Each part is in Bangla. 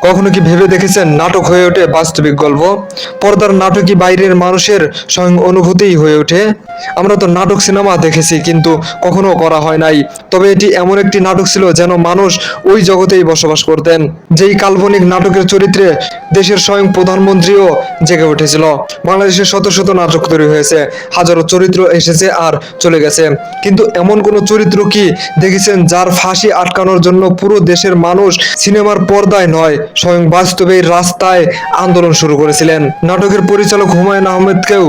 কখনো কি ভেবে দেখেছেন নাটক হয়ে ওঠে বাস্তবিক গল্প? পর্দার নাটকই বাইরের মানুষের স্বয়ং অনুভূতিই হয়ে ওঠে। আমরা তো নাটক সিনেমা দেখেছি, কিন্তু কখনো করা হয় নাই। তবে এটি এমন একটি নাটক ছিল যেন মানুষ ওই জগতেই বসবাস করতেন। যেই কাল্পনিক নাটকের চরিত্রে দেশের স্বয়ং প্রধানমন্ত্রীও জেগে উঠেছিল। বাংলাদেশে শত শত নাটক তৈরি হয়েছে, হাজারো চরিত্র এসেছে আর চলে গেছে, কিন্তু এমন কোন চরিত্র কি দেখেছেন যার ফাঁসি আটকানোর জন্য পুরো দেশের মানুষ সিনেমার পর্দায় নয়, স্বয়ং বাস্তবে রাস্তায় আন্দোলন শুরু করেছিলেন? নাটকের পরিচালক হুমায়ুন আহমেদকেও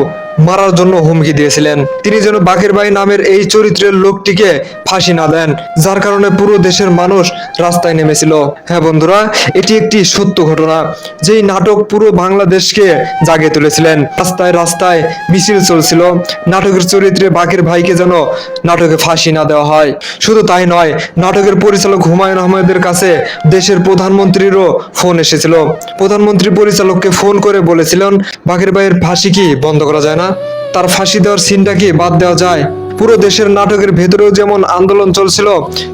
মারার জন্য হুমকি দিয়েছিলেন, তিনি যেন বাকের ভাই নামের এই চরিত্রের লোকটিকে ফাঁসি না দেন, যার কারণে পুরো দেশের মানুষ রাস্তায় নেমেছিল। হ্যাঁ বন্ধুরা, এটি একটি সত্য ঘটনা। যেই নাটক পুরো বাংলাদেশকে জাগিয়ে তুলেছিলেন। রাস্তায় রাস্তায় মিছিল চলছিল নাটকের চরিত্রে বাকের ভাইকে যেন নাটকে ফাঁসি না দেওয়া হয়। শুধু তাই নয়, নাটকের পরিচালক হুমায়ুন আহমেদের কাছে দেশের প্রধানমন্ত্রীরও ফোন এসেছিল। প্রধানমন্ত্রী পরিচালককে ফোন করে বলেছিলেন, বাকের ভাইয়ের ফাঁসি কি বন্ধ করা যায় না? তার ফাঁসি দেওয়ার সিনটা কি বাদ দেওয়া যায়? পুরো দেশের নাটকের ভেতরেও যেমন আন্দোলন চলছিল,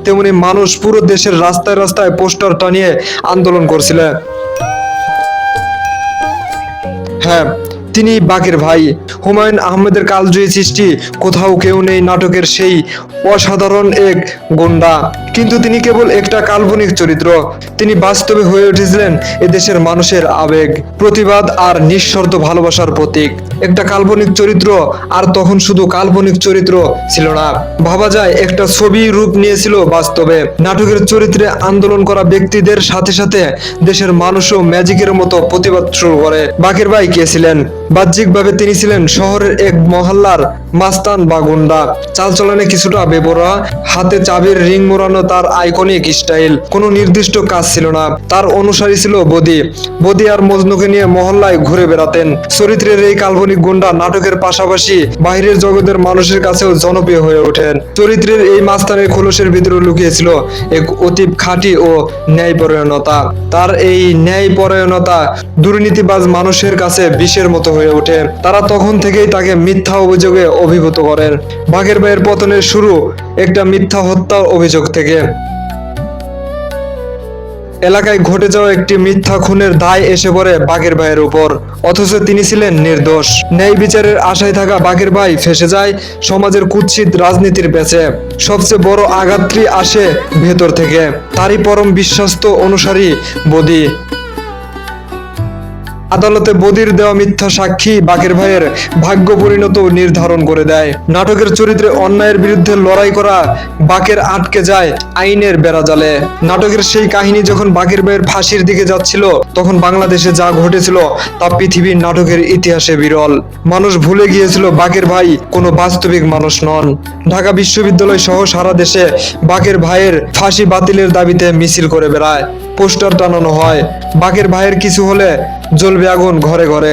তেমনি মানুষ পুরো দেশের রাস্তায় রাস্তায় পোস্টার টানিয়ে আন্দোলন করছিল। হ্যাঁ, তিনি বাকের ভাই। হুমায়ুন আহমেদের কালজয়ী সৃষ্টি কোথাও কেউ নেই নাটকের সেই অসাধারণ এক গুন্ডা, কিন্তু তিনি কেবল একটা কাল্পনিক চরিত্র। তিনি বাস্তবে হয়ে উঠেছিলেন এদেশের মানুষের আবেগ, প্রতিবাদ আর নিঃশর্ত ভালোবাসার প্রতীক। একটা কাল্পনিক চরিত্র, আর তখন শুধু কাল্পনিক চরিত্র ছিল না, ভাবা যায় একটা ছবি রূপ নিয়েছিল বাস্তবে। নাটকের চরিত্রে আন্দোলন করা ব্যক্তিদের সাথে সাথে দেশের মানুষও ম্যাজিকের মতো প্রতিবাদ শুরু করে। বাকের ভাই কে ছিলেন? বাহ্যিকভাবে তিনি ছিলেন শহরের এক মহল্লার মাস্তান বা গুন্ডা। চালচলনে কিছুটা বেপরোয়া, হাতে চাবির রিং মোড়ানো তার আইকনিক স্টাইল। কোনো নির্দিষ্ট কাজ ছিল না, তার অনুসারী ছিল বদি। বদি আর মজনুকে নিয়ে মহল্লায় ঘুরে বেড়াতেন। চরিত্রের এই কাল্পনিক গুন্ডা নাটকের পাশাপাশি বাইরের জগতের মানুষের কাছেও জনপ্রিয় হয়ে ওঠেন। চরিত্রের এই মাস্তানের খোলসের ভিতরে লুকিয়েছিল এক অতি খাঁটি ও ন্যায়পরায়ণতা। তার এই ন্যায়পরায়ণতা দুর্নীতিবাজ মানুষের কাছে বিষের মতো হয়ে ওঠে। তারা তখন থেকেই তাকে মিথ্যা অভিযোগে অভিভূত করেন। বাকের ভাইয়ের পতনের শুরু একটা মিথ্যা হত্যা অভিযোগ থেকে। এলাকায় ঘটে যাওয়া একটি মিথ্যা খুনের দায় এসে পড়ে বাকের ভাইয়ের উপর, অথচ তিনি ছিলেন নির্দোষ। ন্যায় বিচারের আশায় থাকা বাকের ভাই ফেসে যায় সমাজের কুৎসিত রাজনীতির পেছে। সবচেয়ে বড় আঘাতটি আসে ভেতর থেকে, তারই পরম বিশ্বস্ত অনুসারী বদি। আদালতে বদির দেওয়া মিথ্যা সাক্ষী বাকের ভাইয়ের ভাগ্য পরিণত নির্ধারণ করে দেয়। নাটকের চরিত্রে অন্যায়ের বিরুদ্ধে লড়াই করা বাকের আটকে যায় আইনের বেড়াজালে। নাটকের সেই কাহিনী যখন বাকের ভাইয়ের ফাঁসির দিকে যাচ্ছিল, তখন বাংলাদেশে যা ঘটেছিল তা পৃথিবীর নাটকের ইতিহাসে বিরল। মানুষ ভুলে গিয়েছিল বাকের ভাই কোনো বাস্তবিক মানুষ নন। ঢাকা বিশ্ববিদ্যালয় সহ সারা দেশে বাকের ভাইয়ের ফাঁসি বাতিলের দাবিতে মিছিল করে বেড়ায়, পোস্টার টানানো হয়। বাকের ভাইয়ের কিছু হলে জ্বলবে আগুন ঘরে ঘরে।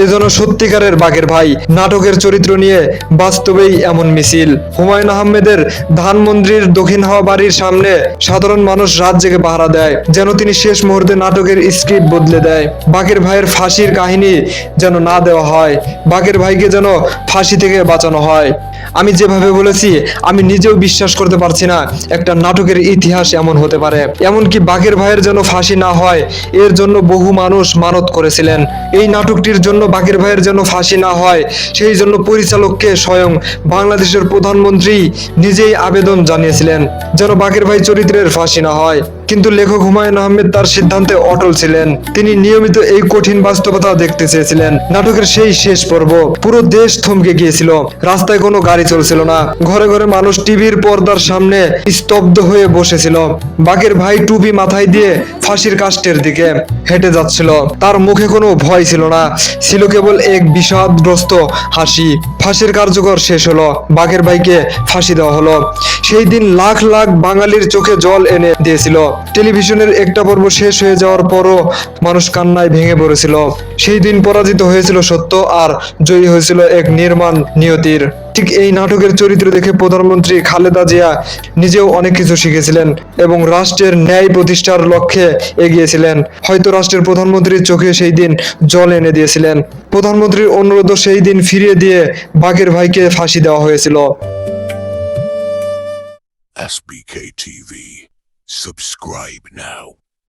এজন্য সত্যিকারের বাকের ভাই নাটকের চরিত্র নিয়ে বাস্তবেই এমন মিছিল। হুমায়ুন আহমেদের ধানমন্ত্রীর দক্ষিণ হাওয়া বাড়ির সামনে সাধারণ মানুষ রাত জেগে পাহারা দেয়, যেন তিনি শেষ মুহূর্তে নাটকের স্ক্রিপ্ট বদলে দেয়। বাকের ভাইয়ের ফাঁসির কাহিনী যেন না দেওয়া হয়, বাকের ভাইকে যেন ফাঁসি থেকে বাঁচানো হয়। আমি যেভাবে বলেছি, আমি নিজেও বিশ্বাস করতে পারছি না একটা নাটকের ইতিহাস এমন হতে পারে। এমনকি বাকের ভাইয়ের যেন ফাঁসি না হয়, এর জন্য বহু মানুষ মানত করেছিলেন। এই নাটকটির জন্য বাকের ভাইয়ের যেন ফাঁসি না হয়, সেই জন্য পরিচালককে স্বয়ং বাংলাদেশের প্রধানমন্ত্রী নিজেই আবেদন জানিয়েছিলেন যেন বাকের ভাই চরিত্রের ফাঁসি না হয়। কিন্তু লেখক হুমায়ুন আহমেদ তার সিদ্ধান্তে অটল ছিলেন। তিনি নিয়মিত এই কঠিন বাস্তবতা দেখতে চেয়েছিলেন। নাটকের সেই শেষ পর্ব পুরো দেশ থমকে গিয়েছিল। রাস্তায় কোনো গাড়ি চলছিল না, ঘরে ঘরে মানুষ টিভির পর্দার সামনে স্তব্ধ হয়ে বসেছিল। বাকের ভাই টুপি মাথায় দিয়ে ফাঁসির কাষ্ঠের দিকে হেঁটে যাচ্ছিল। তার মুখে কোনো ভয় ছিল না, ছিল কেবল এক বিষাদগ্রস্ত হাসি। ফাঁসির কার্যকর শেষ হলো, বাকের ভাইকে ফাঁসি দেওয়া হলো। সেই দিন লাখ লাখ বাঙালির চোখে জল এনে দিয়েছিল। টেলিভিশনের একটা পর্ব শেষ হয়ে যাওয়ার পরও মানুষ কান্নায় ভেঙে পড়েছিল। সেই দিন পরাজিত হয়েছিল সত্য, আর জয়ী হয়েছিল এক নির্মাণ নিয়তির। ঠিক এই নাটকের চরিত্র দেখে প্রধানমন্ত্রী খালেদা জিয়া নিজেও অনেক কিছু শিখেছিলেন এবং রাষ্ট্রের ন্যায় প্রতিষ্ঠার লক্ষ্যে এগিয়েছিলেন। হয়তো রাষ্ট্রের প্রধানমন্ত্রীর চোখে সেই দিন জল এনে দিয়েছিলেন। প্রধানমন্ত্রীর অনুরোধ সেই দিন ফিরিয়ে দিয়ে বাকের ভাইকে ফাঁসি দেওয়া হয়েছিল। SBK TV. Subscribe now.